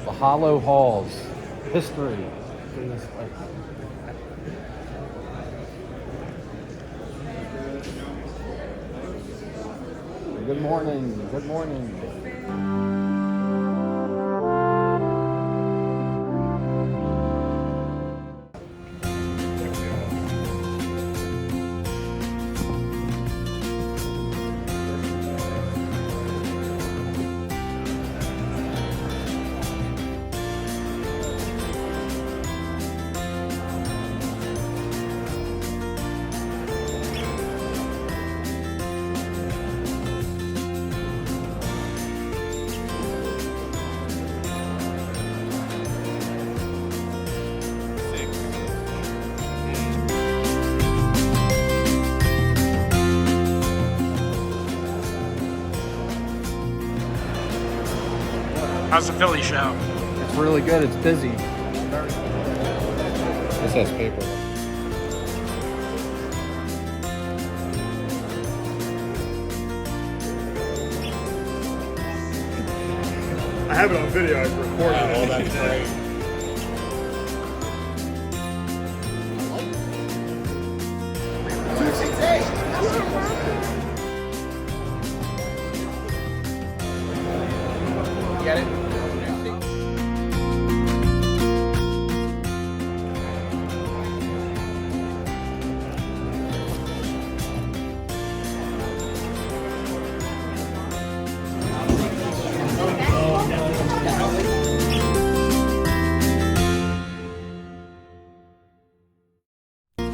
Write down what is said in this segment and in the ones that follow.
The Hollow Halls. History. Good morning. Good morning. How's the Philly show? It's really good. It's busy. This has paper. I have it on video. I've recorded it. Oh, that's great. Get it?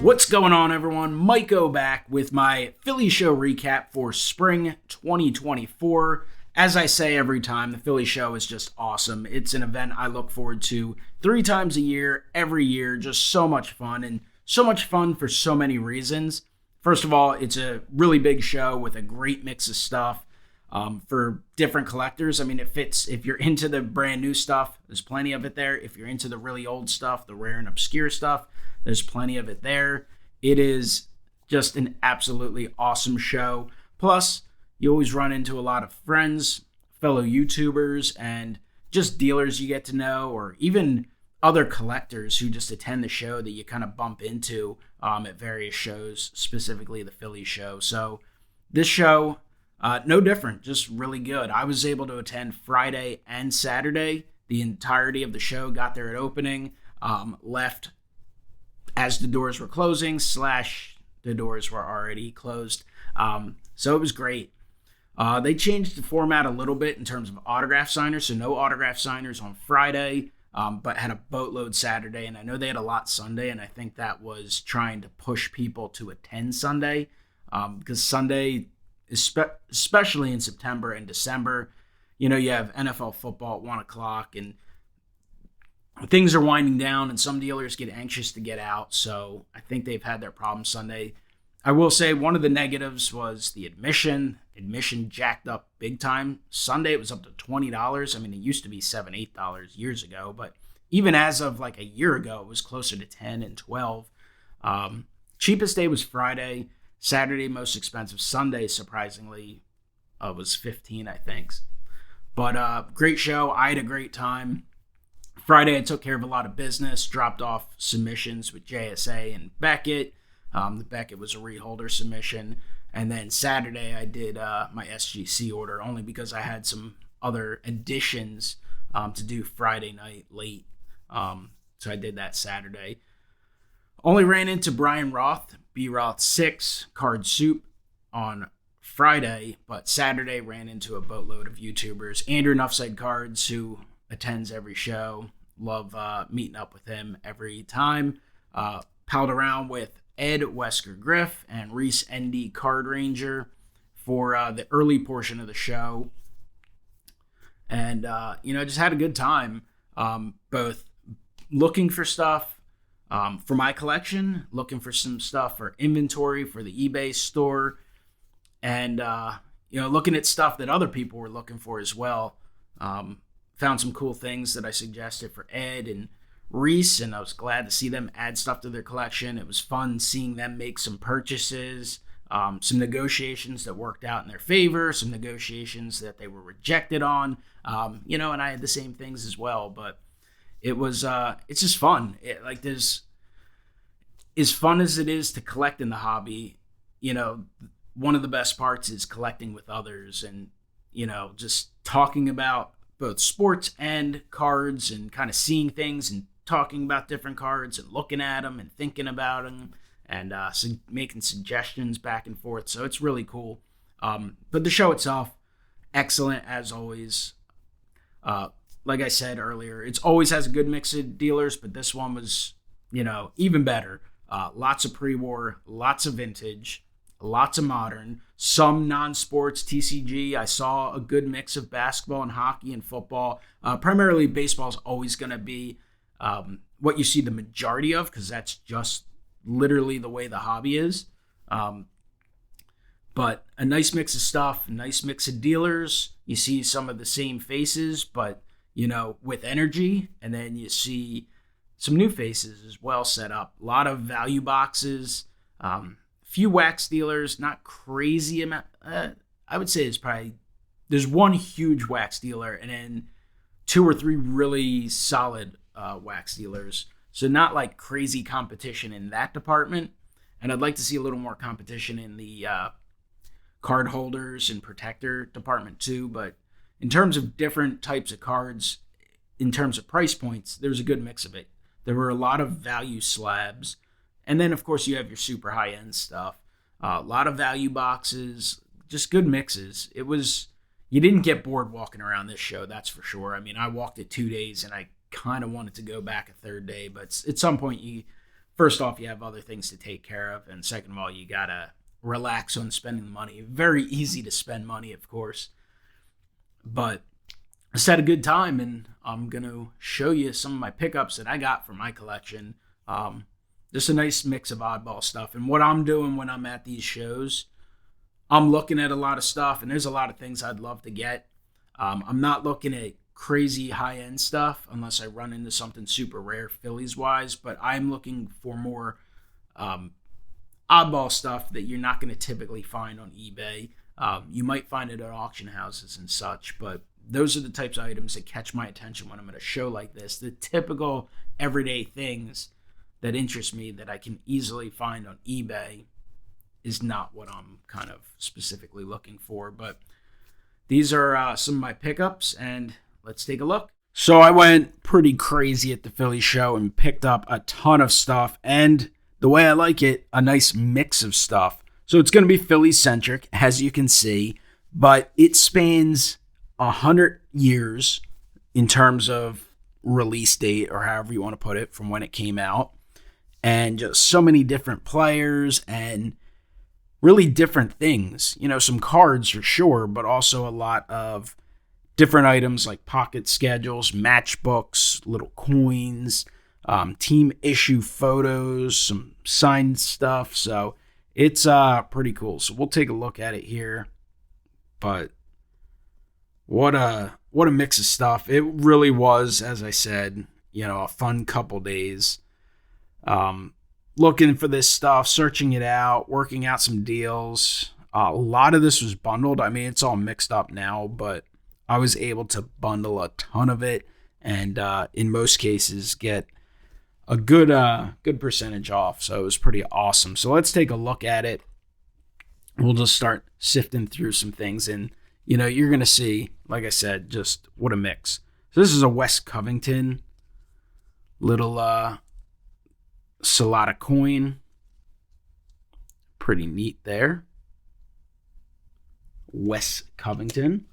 What's going on, everyone? MikeO back with my Philly show recap for spring 2024. As I say every time, the Philly show is just awesome. It's an event I look forward to 3 times a year, every year. Just so much fun, and so much fun for so many reasons. First of all, it's a really big show with a great mix of stuff for different collectors. I mean, it fits. If you're into the brand new stuff, there's plenty of it there. If you're into the really old stuff, the rare and obscure stuff, there's plenty of it there. It is just an absolutely awesome show. Plus, you always run into a lot of friends, fellow YouTubers, and just dealers you get to know, or even other collectors who just attend the show that you kind of bump into at various shows, specifically the Philly show. So this show, no different, just really good. I was able to attend Friday and Saturday, the entirety of the show, got there at opening, left as the doors were closing / the doors were already closed. So it was great. They changed the format a little bit in terms of autograph signers. So no autograph signers on Friday, but had a boatload Saturday. And I know they had a lot Sunday, and I think that was trying to push people to attend Sunday. Because Sunday, especially in September and December, you know, you have NFL football at 1 o'clock, and things are winding down, and some dealers get anxious to get out. So I think they've had their problems Sunday. I will say one of the negatives was the admission. Admission jacked up big time. Sunday, it was up to $20. I mean, it used to be $7, $8 years ago, but even as of like a year ago, it was closer to 10 and 12. Cheapest day was Friday. Saturday, most expensive. Sunday, surprisingly, was 15, I think. But great show. I had a great time. Friday, I took care of a lot of business, dropped off submissions with JSA and Beckett. The Beckett was a reholder submission. And then Saturday, I did my SGC order only because I had some other additions to do Friday night late. So I did that Saturday. Only ran into Brian Roth, B Roth 6, Card Soup on Friday, but Saturday ran into a boatload of YouTubers. Andrew Nuffside Cards, who attends every show. Love meeting up with him every time. Palled around with Ed Wesker Griff and Reese ND Card Ranger for the early portion of the show. And, just had a good time, both looking for stuff for my collection, looking for some stuff for inventory for the eBay store, and, looking at stuff that other people were looking for as well. Found some cool things that I suggested for Ed and Reese, and I was glad to see them add stuff to their collection. It was fun seeing them make some purchases, some negotiations that worked out in their favor, some negotiations that they were rejected on, and I had the same things as well. But it's just fun. There's, as fun as it is to collect in the hobby, one of the best parts is collecting with others and, just talking about both sports and cards and kind of seeing things and talking about different cards and looking at them and thinking about them and making suggestions back and forth. So it's really cool. But the show itself, excellent as always. Like I said earlier, it's always has a good mix of dealers, but this one was, even better. Lots of pre-war, lots of vintage, lots of modern, some non-sports TCG. I saw a good mix of basketball and hockey and football. Primarily baseball is always going to be what you see the majority of, because that's just literally the way the hobby is. But a nice mix of stuff, a nice mix of dealers. You see some of the same faces, but, with energy. And then you see some new faces as well set up. A lot of value boxes, few wax dealers, not crazy amount. I would say there's one huge wax dealer and then 2 or 3 really solid wax dealers. So not like crazy competition in that department. And I'd like to see a little more competition in the card holders and protector department too. But in terms of different types of cards, in terms of price points, there's a good mix of it. There were a lot of value slabs. And then, of course, you have your super high-end stuff. A lot of value boxes, just good mixes. You didn't get bored walking around this show, that's for sure. I mean, I walked it 2 days, and I kind of wanted to go back a third day. But at some point, first off, you have other things to take care of. And second of all, you got to relax on spending the money. Very easy to spend money, of course. But I just had a good time, and I'm going to show you some of my pickups that I got from my collection. Just a nice mix of oddball stuff. And what I'm doing when I'm at these shows, I'm looking at a lot of stuff, and there's a lot of things I'd love to get. I'm not looking at crazy high-end stuff unless I run into something super rare Phillies-wise, but I'm looking for more oddball stuff that you're not going to typically find on eBay. You might find it at auction houses and such, but those are the types of items that catch my attention when I'm at a show like this. The typical everyday things that interest me that I can easily find on eBay is not what I'm kind of specifically looking for. But these are some of my pickups, and let's take a look. So I went pretty crazy at the Philly show and picked up a ton of stuff, and the way I like it, a nice mix of stuff. So it's going to be Philly-centric, as you can see, but it spans 100 years in terms of release date, or however you want to put it, from when it came out. And just so many different players and really different things. Some cards for sure, but also a lot of different items like pocket schedules, matchbooks, little coins, team issue photos, some signed stuff. So it's pretty cool. So we'll take a look at it here. But what a mix of stuff. It really was, as I said, a fun couple days. Looking for this stuff, searching it out, working out some deals. A lot of this was bundled. I mean, it's all mixed up now, but I was able to bundle a ton of it, and in most cases get a good percentage off. So it was pretty awesome. So let's take a look at it. We'll just start sifting through some things, and you're gonna see, like I said, just what a mix. So this is a West Covington little Solata coin. Pretty neat there. West Covington.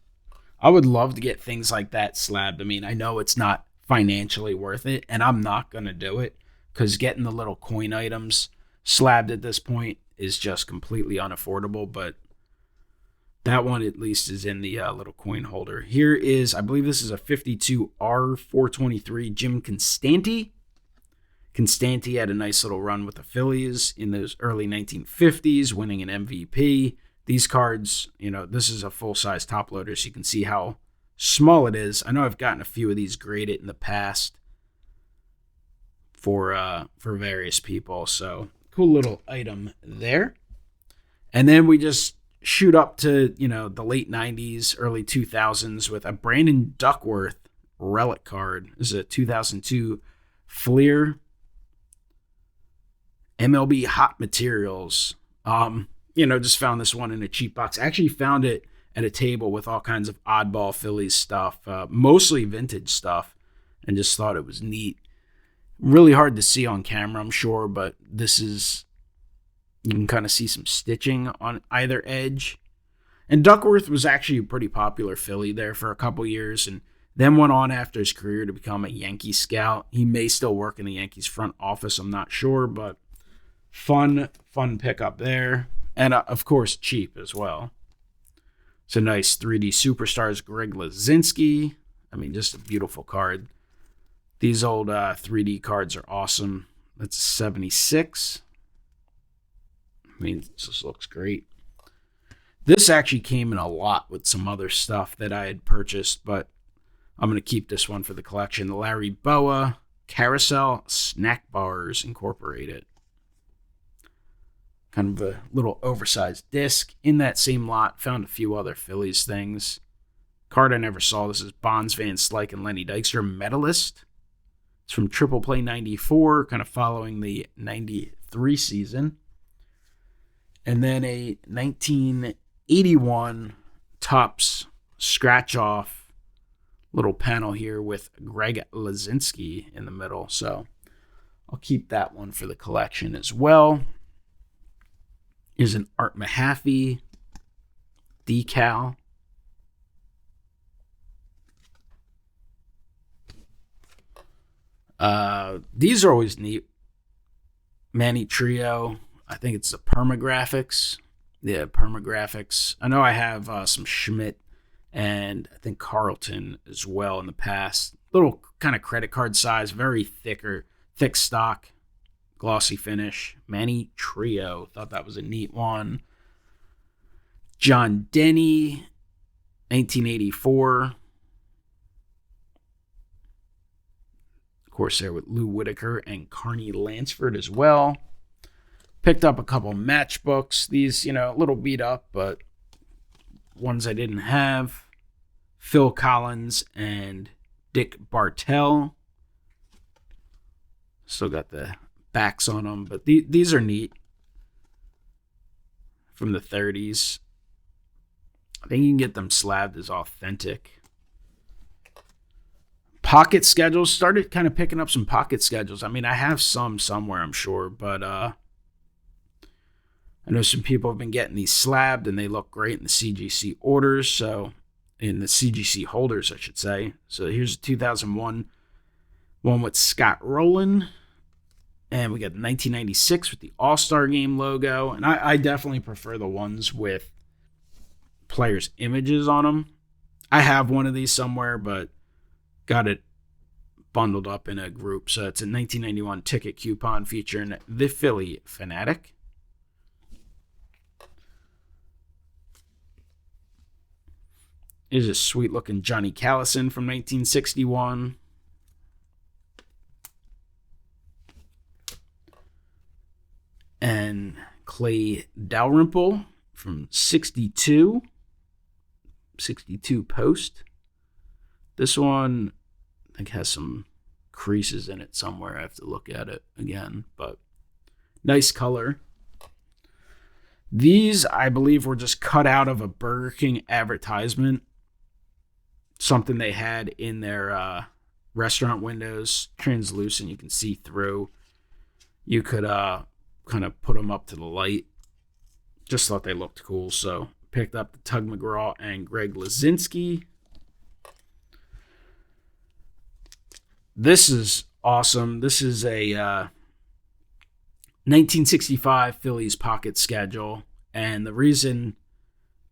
I would love to get things like that slabbed. I mean, I know it's not financially worth it, and I'm not going to do it, because getting the little coin items slabbed at this point is just completely unaffordable, but that one at least is in the little coin holder. Here is, I believe this is a 52R423 Jim Constanti. Constanti had a nice little run with the Phillies in those early 1950s, winning an MVP. These cards, this is a full-size top loader, so you can see how small it is. I know I've gotten a few of these graded in the past for various people, so cool little item there. And then we just shoot up to, the late 90s, early 2000s with a Brandon Duckworth relic card. This is a 2002 Fleer MLB Hot Materials. Just found this one in a cheap box. Actually found it at a table with all kinds of oddball Phillies stuff, mostly vintage stuff, and just thought it was neat. Really hard to see on camera, I'm sure, but you can kind of see some stitching on either edge. And Duckworth was actually a pretty popular Philly there for a couple years, and then went on after his career to become a Yankee scout. He may still work in the Yankees front office, I'm not sure, but fun pickup there. And of course, cheap as well. It's a nice 3D Superstars Greg Lazinski. I mean, just a beautiful card. These old 3D cards are awesome. That's a 76. I mean, it just looks great. This actually came in a lot with some other stuff that I had purchased, but I'm going to keep this one for the collection. The Larry Boa Carousel Snack Bars Incorporated. Kind of a little oversized disc. In that same lot, found a few other Phillies things. Card I never saw. This is Bonds, Van Slyke, and Lenny Dykstra Medalist. It's from Triple Play 94, kind of following the 93 season. And then a 1981 Topps scratch-off little panel here with Greg Lazinski in the middle. So I'll keep that one for the collection as well. Here's an Art Mahaffey decal. These are always neat. Manny Trio. I think it's the Permagraphics. Yeah, Permagraphics. I know I have some Schmidt and I think Carlton as well in the past. Little kind of credit card size, very thick stock, glossy finish. Manny Trio. Thought that was a neat one. John Denny, 1984. Of course, there with Lou Whitaker and Carney Lansford as well. Picked up a couple matchbooks. These, a little beat up, but ones I didn't have. Phil Collins and Dick Bartell. Still got the backs on them, but these are neat. From the 30s. I think you can get them slabbed as authentic. Pocket schedules. Started kind of picking up some pocket schedules. I mean, I have some somewhere, I'm sure, but I know some people have been getting these slabbed, and they look great in the CGC orders. So, in the CGC holders, I should say. So here's a 2001 one with Scott Rowland, and we got 1996 with the All-Star Game logo. And I definitely prefer the ones with players' images on them. I have one of these somewhere, but got it bundled up in a group. So it's a 1991 ticket coupon featuring the Philly Fanatic. Here's a sweet looking Johnny Callison from 1961. And Clay Dalrymple from 62 post. This one, I think, has some creases in it somewhere. I have to look at it again, but nice color. These, I believe, were just cut out of a Burger King advertisement. Something they had in their restaurant windows, translucent, you can see through. You could kind of put them up to the light. Just thought they looked cool, so picked up the Tug McGraw and Greg Lazinski. This is awesome. This is a 1965 Phillies pocket schedule, and the reason,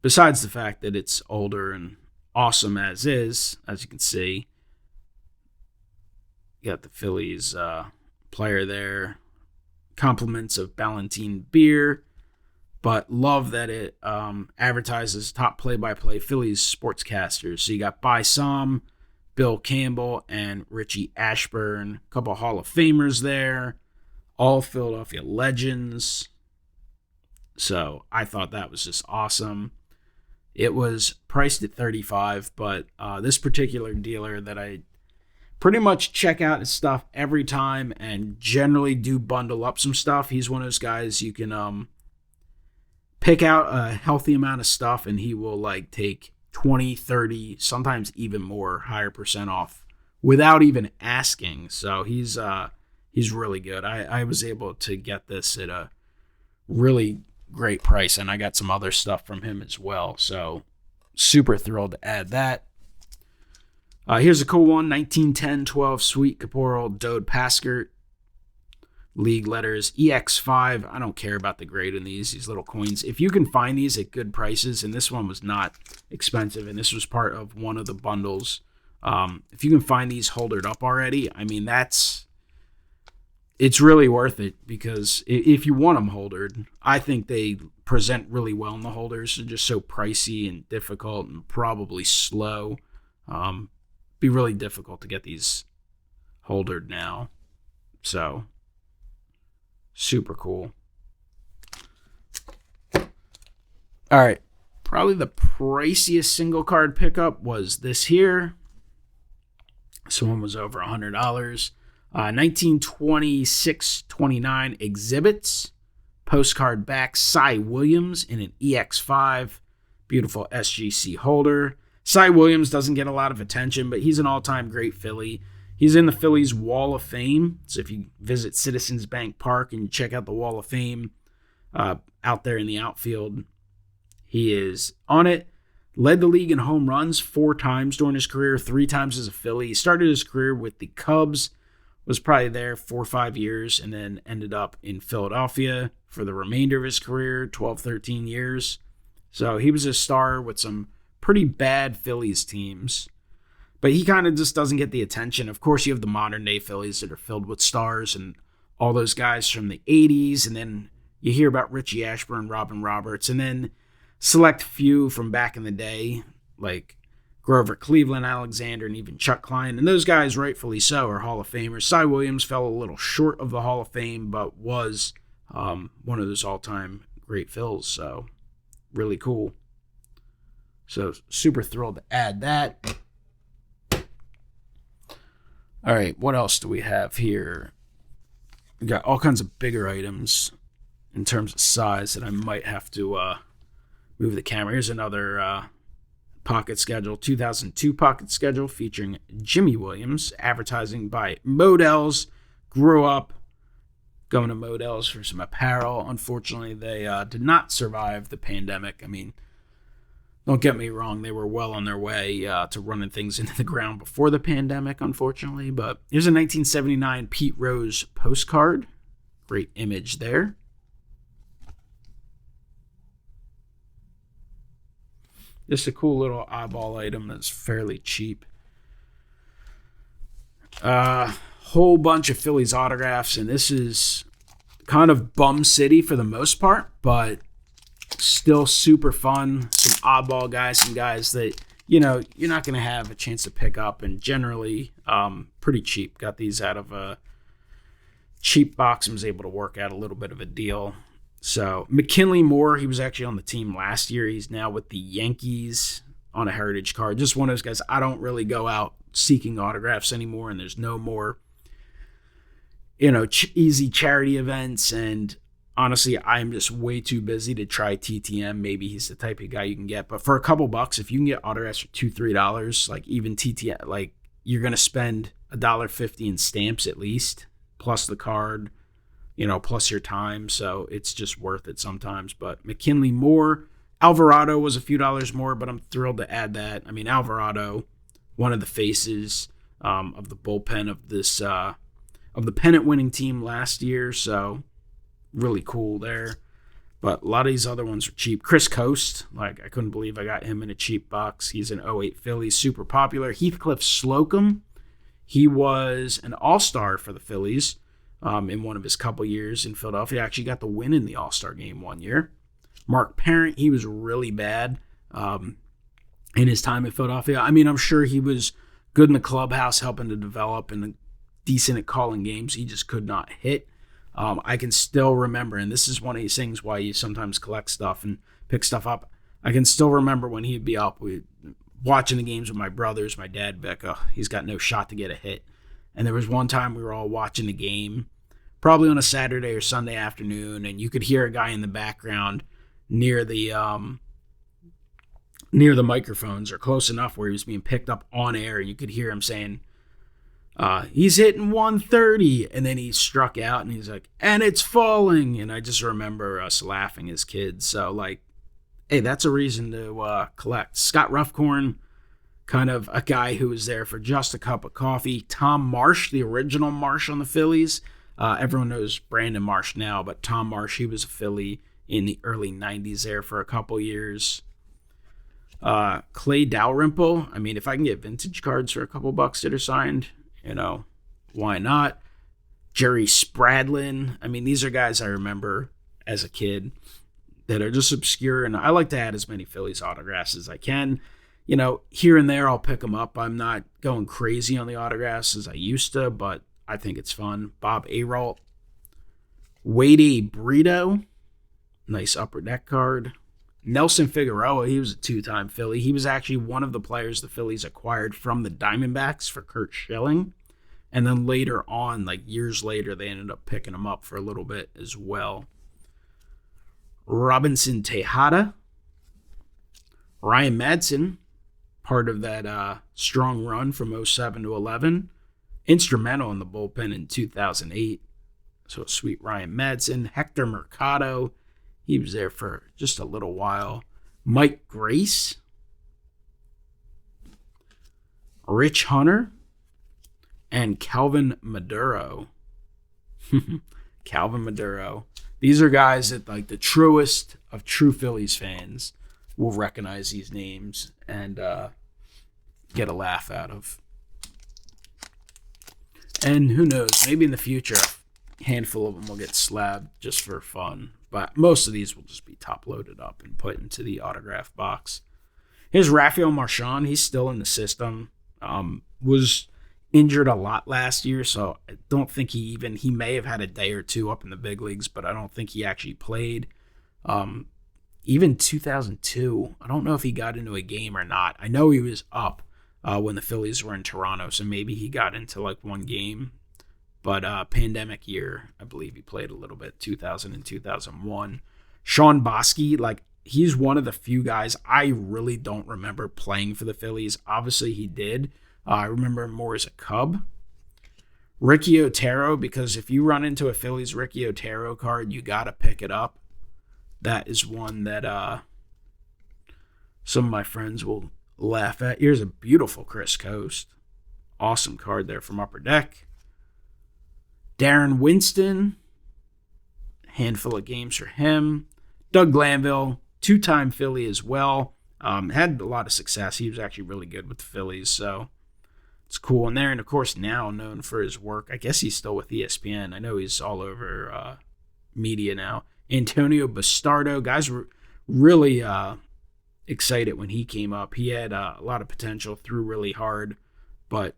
besides the fact that it's older and awesome as is, as you can see, you got the Phillies player there. Compliments of Ballantine beer, but love that it advertises top play-by-play Phillies sportscasters. So you got By Som, Bill Campbell, and Richie Ashburn. A couple of Hall of Famers there. All Philadelphia legends. So I thought that was just awesome. It was priced at $35, but this particular dealer that I pretty much check out his stuff every time and generally do bundle up some stuff. He's one of those guys you can pick out a healthy amount of stuff and he will like take 20, 30, sometimes even more higher percent off without even asking. So he's really good. I was able to get this at a really great price, and I got some other stuff from him as well. So super thrilled to add that. Here's a cool one, 1910-12 Sweet Caporal Dode Paskert. League letters EX5. I don't care about the grade in these little coins. If you can find these at good prices, and this one was not expensive, and this was part of one of the bundles. If you can find these holdered up already, I mean, it's really worth it, because if you want them holdered, I think they present really well in the holders. They're just so pricey and difficult and probably slow. Be really difficult to get these holdered now. So super cool. All right. Probably the priciest single card pickup was this here. This one was over $100. 1926-29 Exhibits. Postcard back. Cy Williams in an EX5. Beautiful SGC holder. Cy Williams doesn't get a lot of attention, but he's an all-time great Philly. He's in the Phillies Wall of Fame. So if you visit Citizens Bank Park and check out the Wall of Fame out there in the outfield, he is on it. Led the league in home runs 4 times during his career, 3 times as a Philly. He started his career with the Cubs, was probably there 4 or 5 years, and then ended up in Philadelphia for the remainder of his career, 12, 13 years. So he was a star with some pretty bad Phillies teams. But he kind of just doesn't get the attention. Of course, you have the modern-day Phillies that are filled with stars and all those guys from the 80s. And then you hear about Richie Ashburn, Robin Roberts, and then select few from back in the day, like Grover Cleveland, Alexander, and even Chuck Klein. And those guys, rightfully so, are Hall of Famers. Cy Williams fell a little short of the Hall of Fame, but was one of those all-time great Phils. So really cool. So super thrilled to add that. All right, what else do we have here? We got all kinds of bigger items in terms of size that I might have to move the camera. Here's another pocket schedule, 2002 pocket schedule featuring Jimmy Williams, advertising by Modell's. Grew up going to Modell's for some apparel. Unfortunately, they did not survive the pandemic. I mean, don't get me wrong, they were well on their way to running things into the ground before the pandemic, unfortunately. But here's a 1979 Pete Rose postcard. Great image there. Just a cool little eyeball item that's fairly cheap. Whole bunch of Phillies autographs, and this is kind of bum city for the most part, but still super fun. Some oddball guys, some guys that, you know, you're not going to have a chance to pick up, and generally pretty cheap. Got these out of a cheap box and was able to work out a little bit of a deal. So McKinley Moore, he was actually on the team last year. He's now with the Yankees on a heritage card. Just one of those guys. I don't really go out seeking autographs anymore, and there's no more, you know, easy charity events. And honestly, I'm just way too busy to try TTM. Maybe he's the type of guy you can get. But for a couple bucks, if you can get autographs for $2, $3, like even TTM, like you're going to spend $1.50 in stamps at least, plus the card, you know, plus your time. So it's just worth it sometimes. But McKinley Moore, Alvarado was a few dollars more, but I'm thrilled to add that. I mean, Alvarado, one of the faces of the bullpen of this of the pennant-winning team last year. So really cool there. But a lot of these other ones are cheap. Chris Coast, like I couldn't believe I got him in a cheap box. He's an '08 Phillies, super popular. Heathcliff Slocum, he was an all-star for the Phillies in one of his couple years in Philadelphia. Actually got the win in the all-star game one year. Mark Parent, he was really bad in his time in Philadelphia. I mean, I'm sure he was good in the clubhouse, helping to develop and decent at calling games. He just could not hit. I can still remember, and this is one of these things why you sometimes collect stuff and pick stuff up. I can still remember when he'd be up, watching the games with my brothers. My dad, Beck, he's got no shot to get a hit. And there was one time we were all watching the game, probably on a Saturday or Sunday afternoon, and you could hear a guy in the background near the microphones, or close enough where he was being picked up on air. You could hear him saying, he's hitting 130, and then he struck out, and he's like, and it's falling. And I just remember us laughing as kids. So, like, hey, that's a reason to collect. Scott Ruffcorn, kind of a guy who was there for just a cup of coffee. Tom Marsh, the original Marsh on the Phillies. Everyone knows Brandon Marsh now, but Tom Marsh, he was a Philly in the early 90s there for a couple years. Clay Dalrymple. I mean, if I can get vintage cards for a couple bucks that are signed, why not? Jerry Spradlin. I mean, these are guys I remember as a kid that are just obscure, and I like to add as many Phillies autographs as I can. Here and there I'll pick them up. I'm not going crazy on the autographs as I used to, but I think it's fun. Bob Aralt. Wade A. Brito. Nice upper deck card. Nelson Figueroa, he was a two-time Philly. He was actually one of the players the Phillies acquired from the Diamondbacks for Curt Schilling. And then later on, like years later, they ended up picking him up for a little bit as well. Robinson Tejada. Ryan Madsen, part of that strong run from 07 to 11. Instrumental in the bullpen in 2008. So sweet Ryan Madsen. Hector Mercado. He was there for just a little while. Mike Grace. Rich Hunter. And Calvin Maduro. Calvin Maduro. These are guys that, like, the truest of true Phillies fans will recognize these names and get a laugh out of. And who knows, maybe in the future, a handful of them will get slabbed just for fun. But most of these will just be top loaded up and put into the autograph box. Here's Rafael Marchand. He's still in the system. Was injured a lot last year, so I don't think he may have had a day or two up in the big leagues, but I don't think he actually played. Even 2002, I don't know if he got into a game or not. I know he was up when the Phillies were in Toronto, so maybe he got into like one game. But pandemic year, I believe he played a little bit, 2000 and 2001. Sean Bosky, like, he's one of the few guys I really don't remember playing for the Phillies. Obviously, he did. I remember him more as a Cub. Ricky Otero, because if you run into a Phillies Ricky Otero card, you got to pick it up. That is one that some of my friends will laugh at. Here's a beautiful Chris Coast. Awesome card there from Upper Deck. Darren Winston, handful of games for him. Doug Glanville, two-time Philly as well. Had a lot of success. He was actually really good with the Phillies, so it's cool. And there, and of course, now known for his work. I guess he's still with ESPN. I know he's all over media now. Antonio Bastardo, guys were really excited when he came up. He had a lot of potential, threw really hard, but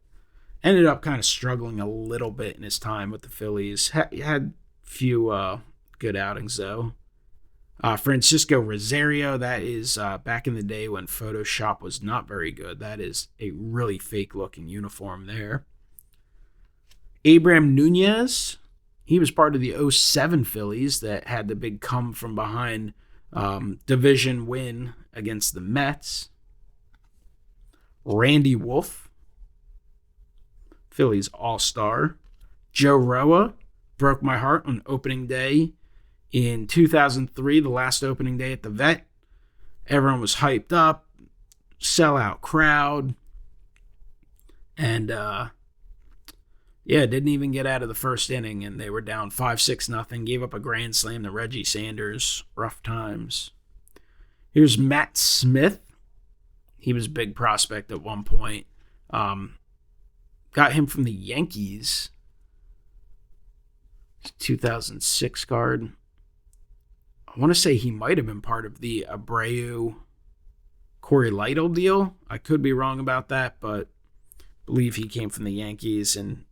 ended up kind of struggling a little bit in his time with the Phillies. Had a few good outings, though. Francisco Rosario, that is back in the day when Photoshop was not very good. That is a really fake-looking uniform there. Abraham Nunez, he was part of the 07 Phillies that had the big come-from-behind division win against the Mets. Randy Wolf, Phillies All-Star. Joe Roa broke my heart on opening day in 2003, the last opening day at the Vet. Everyone was hyped up, sellout crowd, and didn't even get out of the first inning, and they were down 5-6-0, gave up a grand slam to Reggie Sanders. Rough times. Here's Matt Smith. He was a big prospect at one point. Got him from the Yankees. 2006 card. I want to say he might have been part of the Abreu Corey Lytle deal. I could be wrong about that, but I believe he came from the Yankees and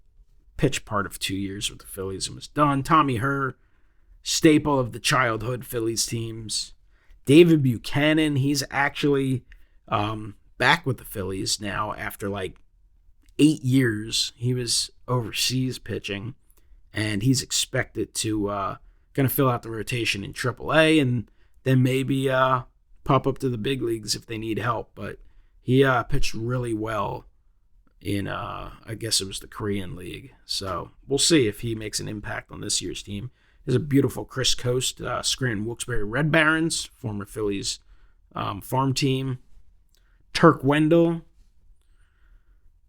pitched part of 2 years with the Phillies and was done. Tommy Herr, staple of the childhood Phillies teams. David Buchanan, he's actually back with the Phillies now after like 8 years. He was overseas pitching, and he's expected to kind of fill out the rotation in AAA and then maybe pop up to the big leagues if they need help. But he pitched really well in, I guess it was the Korean League. So we'll see if he makes an impact on this year's team. There's a beautiful Chris Coast, Scranton Wilkes-Barre Red Barons, former Phillies farm team. Turk Wendell,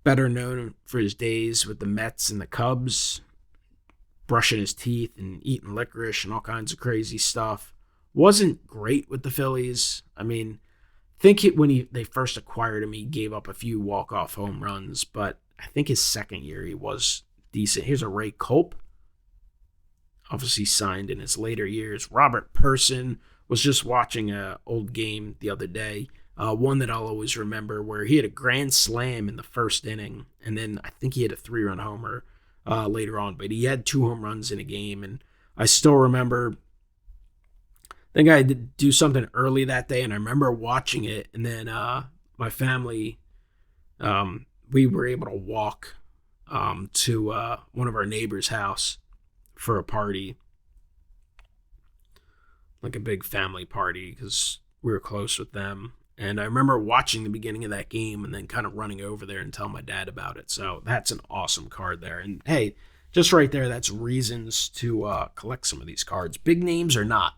better known for his days with the Mets and the Cubs, brushing his teeth and eating licorice and all kinds of crazy stuff. Wasn't great with the Phillies. I mean, when they first acquired him, he gave up a few walk-off home runs, but I think his second year he was decent. Here's a Ray Culp, obviously signed in his later years. Robert Person, was just watching an old game the other day, one that I'll always remember, where he had a grand slam in the first inning, and then I think he had a 3-run homer later on, but he had 2 home runs in a game, and I still remember, I think I did do something early that day, and I remember watching it, and then my family, we were able to walk to one of our neighbors' house for a party, like a big family party, because we were close with them. And I remember watching the beginning of that game and then kind of running over there and telling my dad about it. So that's an awesome card there. And hey, just right there, that's reasons to collect some of these cards. Big names or not.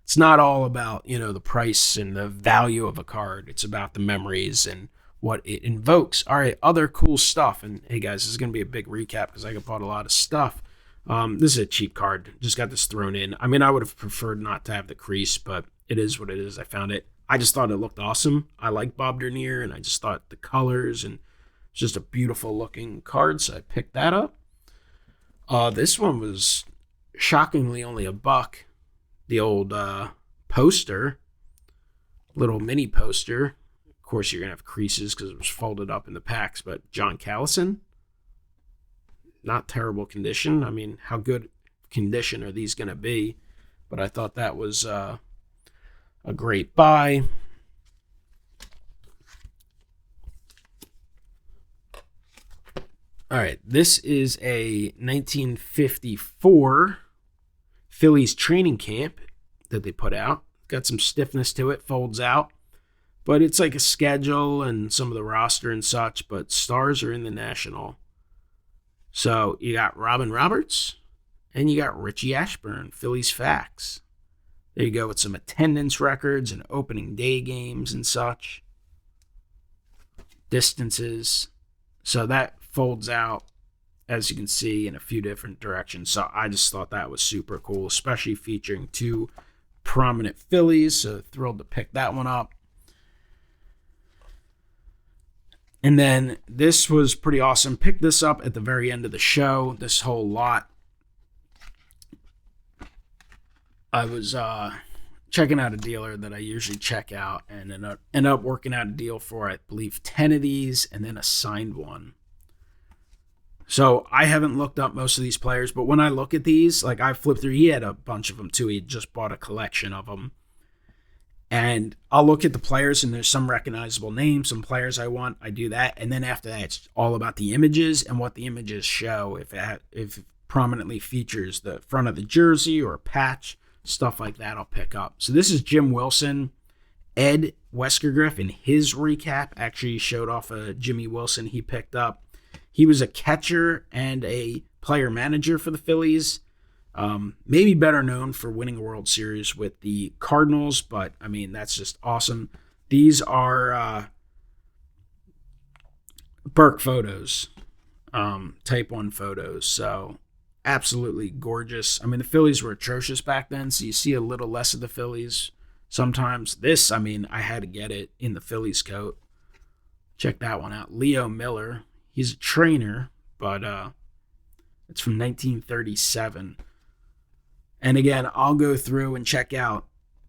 It's not all about, the price and the value of a card. It's about the memories and what it invokes. All right, other cool stuff. And hey guys, this is going to be a big recap because I bought a lot of stuff. This is a cheap card. Just got this thrown in. I mean, I would have preferred not to have the crease, but it is what it is. I found it. I just thought it looked awesome. I like Bob Dernier, and I just thought the colors, and it's just a beautiful looking card, so I picked that up. This one was shockingly only $1. The old poster, little mini poster. Of course, you're going to have creases because it was folded up in the packs, but John Callison, not terrible condition. I mean, how good condition are these going to be? But I thought that was a great buy. All right, this is a 1954 Phillies training camp that they put out. Got some stiffness to it, folds out. But it's like a schedule and some of the roster and such, but stars are in the National. So you got Robin Roberts and you got Richie Ashburn, Phillies Facts. There you go with some attendance records and opening day games and such. Distances. So that folds out, as you can see, in a few different directions. So I just thought that was super cool, especially featuring 2 prominent Phillies. So thrilled to pick that one up. And then this was pretty awesome. Picked this up at the very end of the show, this whole lot. I was checking out a dealer that I usually check out and ended up working out a deal for, I believe, 10 of these and then a signed one. So I haven't looked up most of these players, but when I look at these, like I flipped through, he had a bunch of them too. He had just bought a collection of them. And I'll look at the players, and there's some recognizable names, some players I want. I do that, and then after that, it's all about the images and what the images show. If it prominently features the front of the jersey or a patch, stuff like that, I'll pick up. So this is Jim Wilson. Ed Weskergriff in his recap actually showed off a Jimmy Wilson he picked up. He was a catcher and a player manager for the Phillies. Maybe better known for winning a World Series with the Cardinals, but I mean, that's just awesome. These are Burke photos, type 1 photos. So absolutely gorgeous. I mean, the Phillies were atrocious back then, so you see a little less of the Phillies sometimes. This, I mean, I had to get it in the Phillies coat. Check that one out. Leo Miller. He's a trainer, but it's from 1937. And again, I'll go through and check out.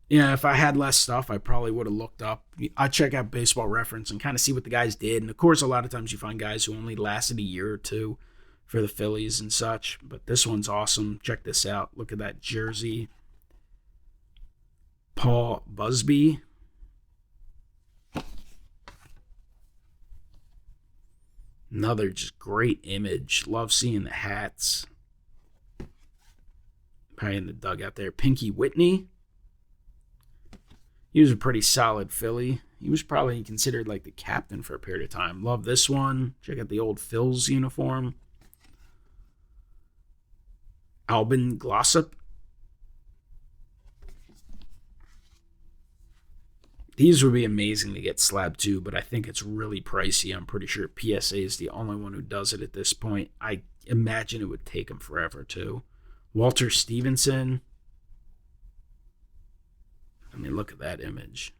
If I had less stuff, I probably would have looked up. I check out Baseball Reference and kind of see what the guys did. And of course, a lot of times you find guys who only lasted a year or two for the Phillies and such. But this one's awesome. Check this out. Look at that jersey. Paul Busby. Another just great image. Love seeing the hats. Probably in the dugout there. Pinky Whitney. He was a pretty solid Philly. He was probably considered like the captain for a period of time. Love this one. Check out the old Phil's uniform. Albin Glossop. These would be amazing to get slab too, but I think it's really pricey. I'm pretty sure PSA is the only one who does it at this point. I imagine it would take him forever too. Walter Stevenson. I mean, look at that image.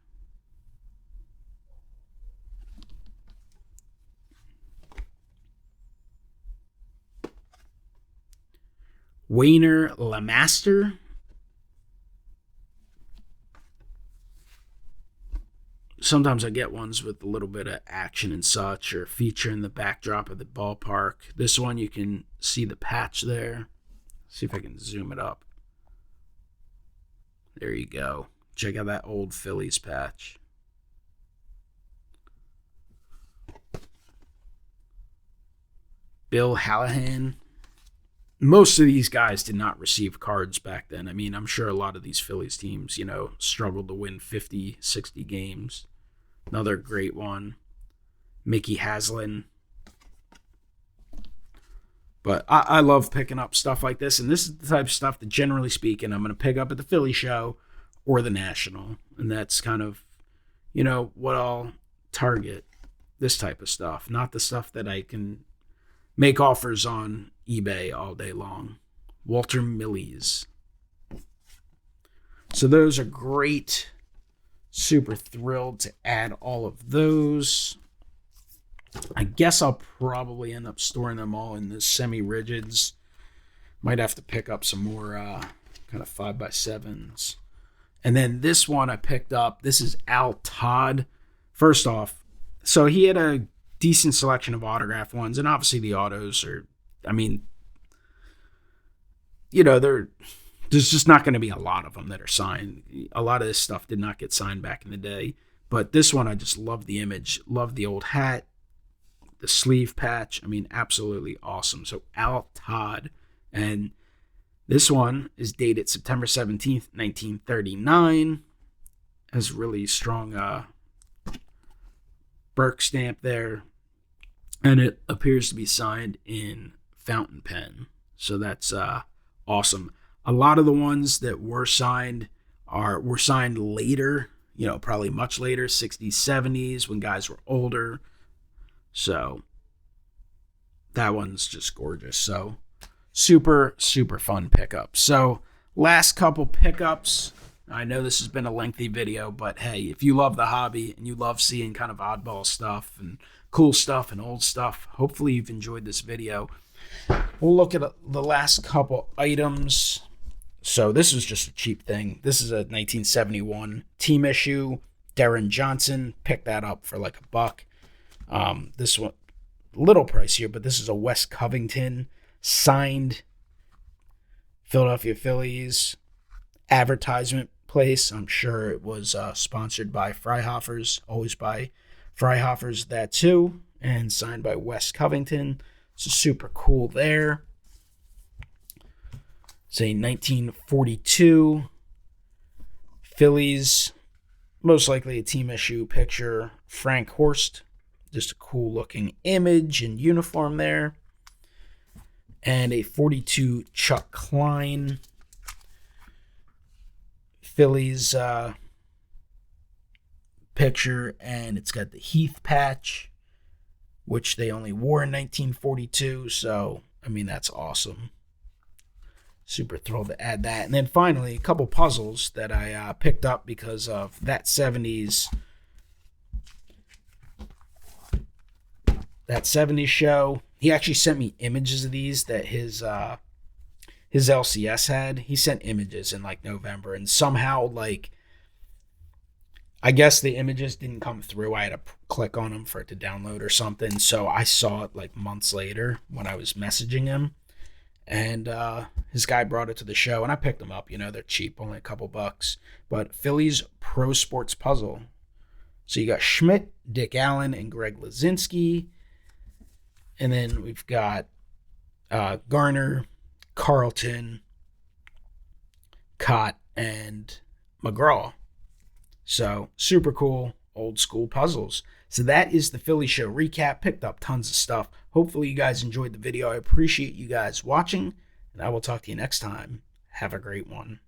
Wayner Lamaster. Sometimes I get ones with a little bit of action and such, or feature in the backdrop of the ballpark. This one, you can see the patch there. See if I can zoom it up. There you go. Check out that old Phillies patch. Bill Hallahan. Most of these guys did not receive cards back then. I mean, I'm sure a lot of these Phillies teams, struggled to win 50, 60 games. Another great one. Mickey Haslam. But I love picking up stuff like this, and this is the type of stuff that, generally speaking, I'm going to pick up at the Philly show or the National. And that's kind of, what I'll target. This type of stuff. Not the stuff that I can make offers on eBay all day long. Walter Millies. So those are great. Super thrilled to add all of those. I guess I'll probably end up storing them all in the semi-rigids. Might have to pick up some more kind of 5x7s. And then this one I picked up. This is Al Todd. First off, so he had a decent selection of autograph ones, and obviously the autos are, there's just not going to be a lot of them that are signed. A lot of this stuff did not get signed back in the day. But this one, I just love the image. Love the old hat. The sleeve patch. Absolutely awesome. So Al Todd. And this one is dated September 17th, 1939. Has really strong Burke stamp there. And it appears to be signed in fountain pen. So that's awesome. A lot of the ones that were signed were signed later, probably much later, 60s, 70s, when guys were older. So that one's just gorgeous. So super, super fun pickup. So last couple pickups. I know this has been a lengthy video, but hey, if you love the hobby and you love seeing kind of oddball stuff and cool stuff and old stuff, hopefully you've enjoyed this video. We'll look at the last couple items. So this is just a cheap thing. This is a 1971 team issue. Darren Johnson. Picked that up for like $1. This one, a little pricier, but this is a Wes Covington signed Philadelphia Phillies advertisement place. I'm sure it was sponsored by Freihofers. Always buy Freihofers that too. And signed by Wes Covington. So super cool there. It's a 1942 Phillies, most likely a team issue picture. Frank Horst, just a cool looking image and uniform there. And a 42 Chuck Klein Phillies picture, and it's got the Heath patch, which they only wore in 1942. So, that's awesome. Super thrilled to add that. And then finally, a couple puzzles that I picked up because of that 70s show. He actually sent me images of these that his LCS had. He sent images in like November, and somehow I guess the images didn't come through. I had to click on them for it to download or something. So I saw it like months later when I was messaging him. And his guy brought it to the show, and I picked them up. You know, they're cheap, only a couple bucks. But Phillies Pro Sports Puzzle. So you got Schmidt, Dick Allen, and Greg Lazinski. And then we've got Garner, Carlton, Cott, and McGraw. So super cool, old school puzzles. So that is the Philly Show recap. Picked up tons of stuff. Hopefully you guys enjoyed the video. I appreciate you guys watching, and I will talk to you next time. Have a great one.